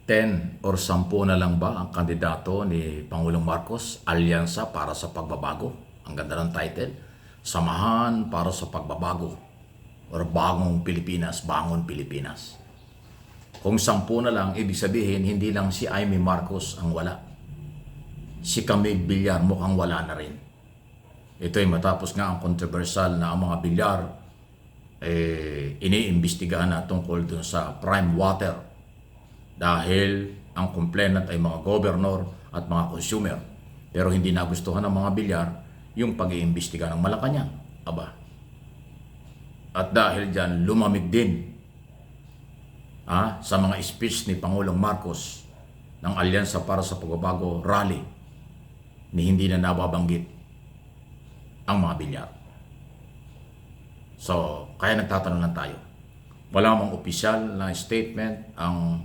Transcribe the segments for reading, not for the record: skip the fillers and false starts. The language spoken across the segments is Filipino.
10 or 10 na lang ba ang kandidato ni Pangulong Marcos? Alyansa para sa pagbabago. Ang ganda ng title. Samahan para sa pagbabago. Or Bagong Pilipinas, Bangon Pilipinas. Kung 10 na lang, ibig sabihin, hindi lang si Amy Marcos ang wala. Si Camille Villar mukhang wala na rin. Ito ay matapos nga ang controversial na ang mga Villar iniimbestigahan na tungkol dun sa prime water. Dahil ang complainant ay mga governor at mga consumer. Pero hindi nagustuhan ng mga Villar yung pag-iimbestiga ng Malacanang. Aba. At dahil dyan, lumamig din sa mga speech ni Pangulong Marcos ng Alyansa para sa Pagbabago rally ni hindi na nababanggit ang mga Villar. So, kaya nagtatanong lang tayo. Wala mang opisyal na statement ang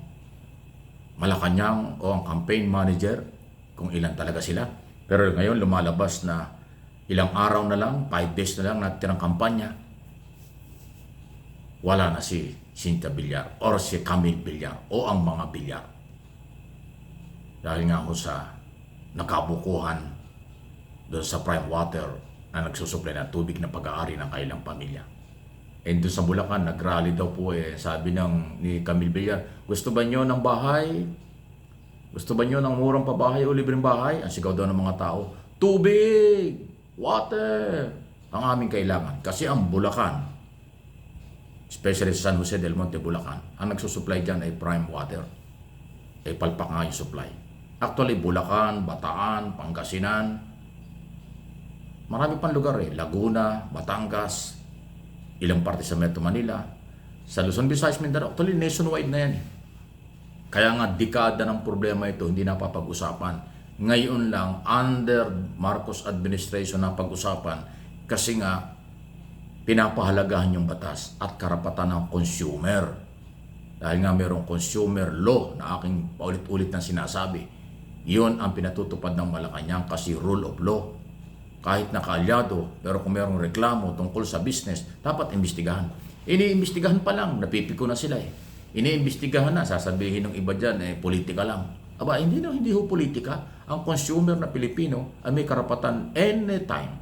Malacanang o ang campaign manager kung ilan talaga sila. Pero ngayon lumalabas na ilang araw na lang, 5 days na lang natin ang kampanya. Wala na si Cynthia Villar or si Camille Villar o ang mga Villar. Dahil nga ho sa nakabukuhan doon sa prime water na nagsusupply ng tubig na pag-aari ng kailang pamilya. And doon sa Bulacan, nag-rally daw po sabi ni Camille Villar, gusto ba nyo ng bahay? Gusto ba nyo ng murang pabahay o libreng bahay? Ang sigaw daw ng mga tao, tubig! Water! Ang aming kailangan. Kasi ang Bulacan, especially sa San Jose del Monte, Bulacan, ang nagsusupply dyan ay prime water. Palpak nga yung supply. Actually, Bulacan, Bataan, Pangasinan, marami pang lugar Laguna, Batangas, ilang parte sa Metro Manila, sa Luzon, Visayas, Mindanao. Actually, nationwide na yan. Kaya nga, dekada ng problema ito, hindi napapag-usapan. Ngayon lang, under Marcos administration na pag-usapan kasi nga, pinapahalagahan yung batas at karapatan ng consumer. Dahil nga mayroong consumer law na aking paulit-ulit na sinasabi. Yun ang pinatutupad ng Malacanang kasi rule of law. Kahit nakaalyado, pero kung mayroong reklamo tungkol sa business, dapat imbestigahan. Iniimbestigahan pa lang, napipiko na sila Iniimbestigahan na, sasabihin ng iba dyan, politika lang. Aba, hindi ho politika. Ang consumer na Pilipino ay may karapatan anytime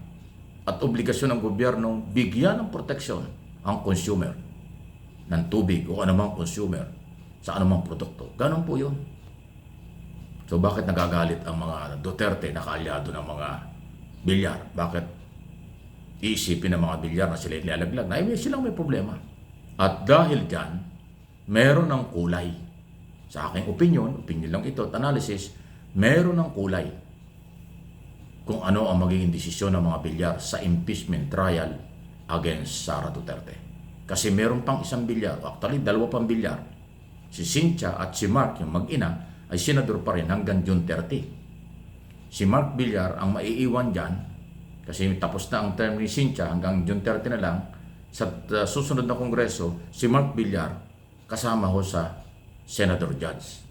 at obligasyon ng gobyernong bigyan ng proteksyon ang consumer ng tubig o anumang consumer sa anumang produkto. Ganon po yun. So bakit nagagalit ang mga Duterte na kaalyado ng mga Villar? Bakit iisipin ng mga Villar na sila ilalaglag? Na silang may problema. At dahil dyan, meron ng kulay. Sa aking opinion lang ito at analysis, meron ng kulay kung ano ang magiging desisyon ng mga Villar sa impeachment trial against Sara Duterte. Kasi meron pang isang Villar, actually 2 pang Villar. Si Cynthia at si Mark, yung mag-ina, ay senador pa rin hanggang June 30. Si Mark Villar ang maiiwan dyan, kasi tapos na ang term ni Cynthia hanggang June 30 na lang, sa susunod na kongreso, si Mark Villar kasama ho sa Senador Judge.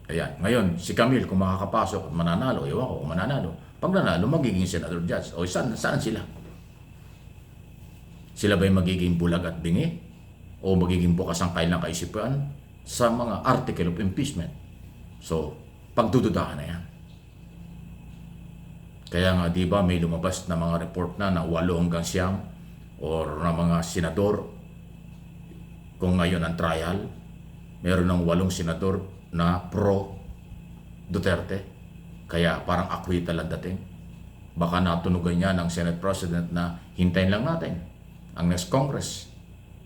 Ayan. Ngayon, si Camille kung makakapasok at mananalo, ewan ko kung mananalo. Pag nanalo, magiging Senador Judge. O saan sila? Sila ba'y magiging bulag at bingi? O magiging bukas ang kailang kaisipan sa mga article of impeachment? So, pagdududahan na yan. Kaya nga, di ba, may lumabas na mga report na 8 hanggang 9 or na mga senador. Kung ngayon ang trial, meron ng 8 senador na pro Duterte. Kaya parang acquittal ang dating. Baka natunugan niya ng Senate President na hintayin lang natin ang next Congress.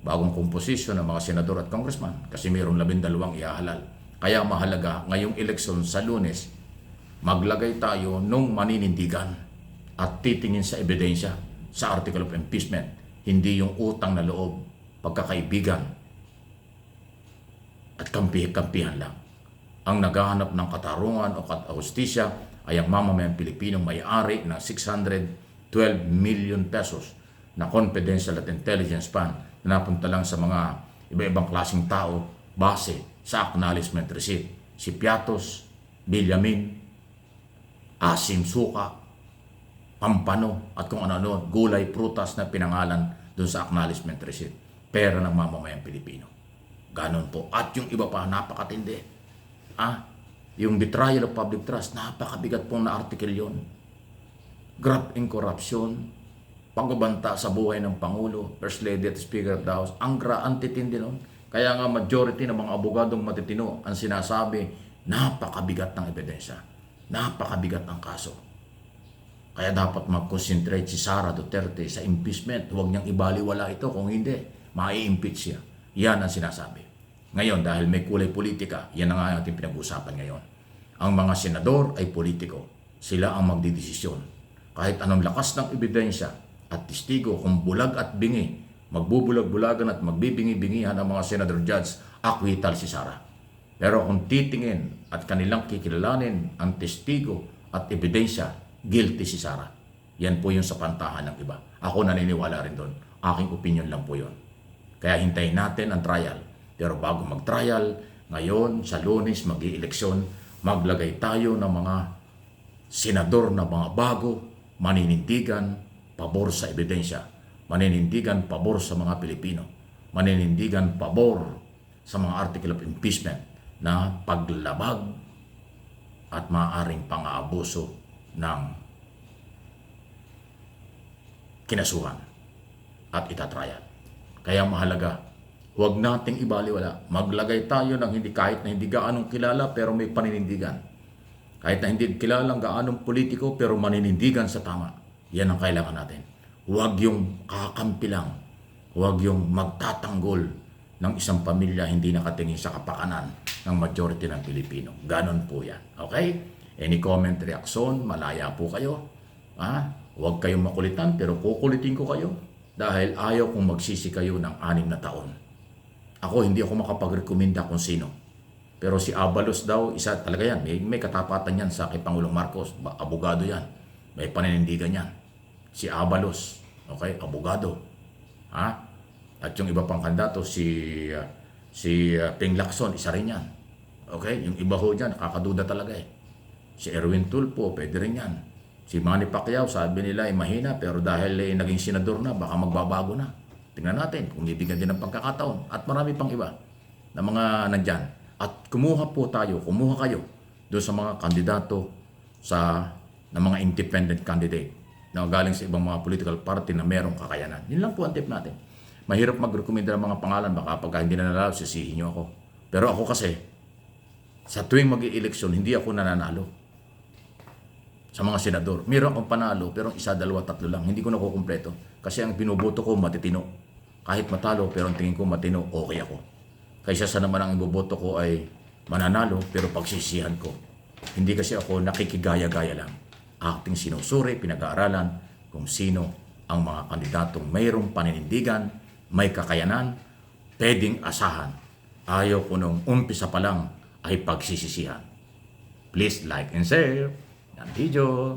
Bagong komposisyon ng mga senador at congressman. Kasi meron 12 ihahalal. Kaya mahalaga ngayong eleksyon sa Lunes, maglagay tayo nung maninindigan at titingin sa ebidensya sa article of impeachment. Hindi yung utang na loob, pagkakaibigan at kampihan lang. Ang naghahanap ng katarungan o hustisya ay ang mamamayang Pilipinong may-ari ng 612 million pesos na confidential at intelligence fund na napunta lang sa mga iba-ibang klaseng tao base sa acknowledgement receipt. Si Piatos, Villamin, Asim Suka, Pampano at kung ano-ano, gulay, prutas na pinangalan doon sa acknowledgement receipt. Pera ng mamamayang Pilipino. Ganon po. At yung iba pa, napakatindi. Yung betrayal of public trust, napakabigat pong na article yun. Graft and corruption, pagbabanta sa buhay ng Pangulo, First Lady at Speaker of the House, ang antitindi nun. Kaya nga majority ng mga abogadong matitino ang sinasabi, napakabigat ng ebidensya, napakabigat ng kaso. Kaya dapat mag-concentrate si Sara Duterte sa impeachment. Huwag niyang ibaliwala ito, kung hindi, mai-impeach siya. Yan ang sinasabi. Ngayon, dahil may kulay politika, yan ang ating pinag-uusapan ngayon. Ang mga senador ay politiko. Sila ang magdidesisyon. Kahit anong lakas ng ebidensya at testigo, kung bulag at bingi, magbubulag-bulagan at magbibingi-bingihan ang mga senador judge, acquittal si Sara. Pero kung titingin at kanilang kikilalanin ang testigo at ebidensya, guilty si Sara. Yan po yung sa pantahan ng iba. Ako naniniwala rin doon. Aking opinion lang po yun. Kaya hintayin natin ang trial. Pero bago mag-trial, ngayon sa Lunes mag-ieleksyon, maglagay tayo ng mga senador na mga bago, maninindigan, pabor sa ebidensya, maninindigan, pabor sa mga Pilipino, maninindigan, pabor sa mga article of impeachment na paglabag at maaaring pang-aabuso ng kinasuhan at itatrial. Kaya mahalaga, huwag nating ibaliwala. Maglagay tayo ng kahit na hindi gaanong kilala pero may paninindigan. Kahit na hindi kilalang gaanong politiko pero maninindigan sa tama. Yan ang kailangan natin. Huwag yung kakampi lang. Huwag yung magtatanggol ng isang pamilya hindi nakatingin sa kapakanan ng majority ng Pilipino. Ganon po yan. Okay? Any comment, reaksyon, malaya po kayo. Huwag kayong makulitan pero kukulitin ko kayo dahil ayaw kong magsisi kayo ng 6 na taon. Ako, hindi ako makapag-rekomenda kung sino. Pero si Abalos daw, isa talaga yan. May katapatan yan sa kay Pangulong Marcos. Abogado yan. May paninindigan yan. Si Abalos. Okay? Abogado. At yung iba pang kandidato, si Ping Lacson, isa rin yan. Okay? Yung iba ho dyan, nakakaduda talaga eh. Si Erwin Tulfo, pwede rin yan. Si Manny Pacquiao, sabi nila ay mahina, pero dahil naging senador na, baka magbabago na. Tingnan natin kung bibigyan din ng pagkakataon. At marami pang iba na mga nandyan. At kumuha kayo doon sa mga kandidato na mga independent candidate na galing sa ibang mga political party na merong kakayanan. Yun lang po ang tip natin. Mahirap mag-recommenda ng mga pangalan, baka pagka hindi na nanalo, sisihin nyo ako. Pero ako kasi, sa tuwing mag-i-eleksyon, hindi ako nananalo. Sa mga senador, meron akong panalo, pero 1, 2, 3 lang. Hindi ko nakukumpleto. Kasi ang binuboto ko, matitino. Kahit matalo, pero ang tingin ko matino, okay ako. Kaysa sa naman ang iboboto ko ay mananalo, pero pagsisihan ko. Hindi kasi ako nakikigaya-gaya lang. Aking sinusuri, pinag-aaralan kung sino ang mga kandidatong mayroong paninindigan, may kakayanan, pwedeng asahan. Ayaw ko nung umpisa pa lang ay pagsisisihan. Please like and share ang video.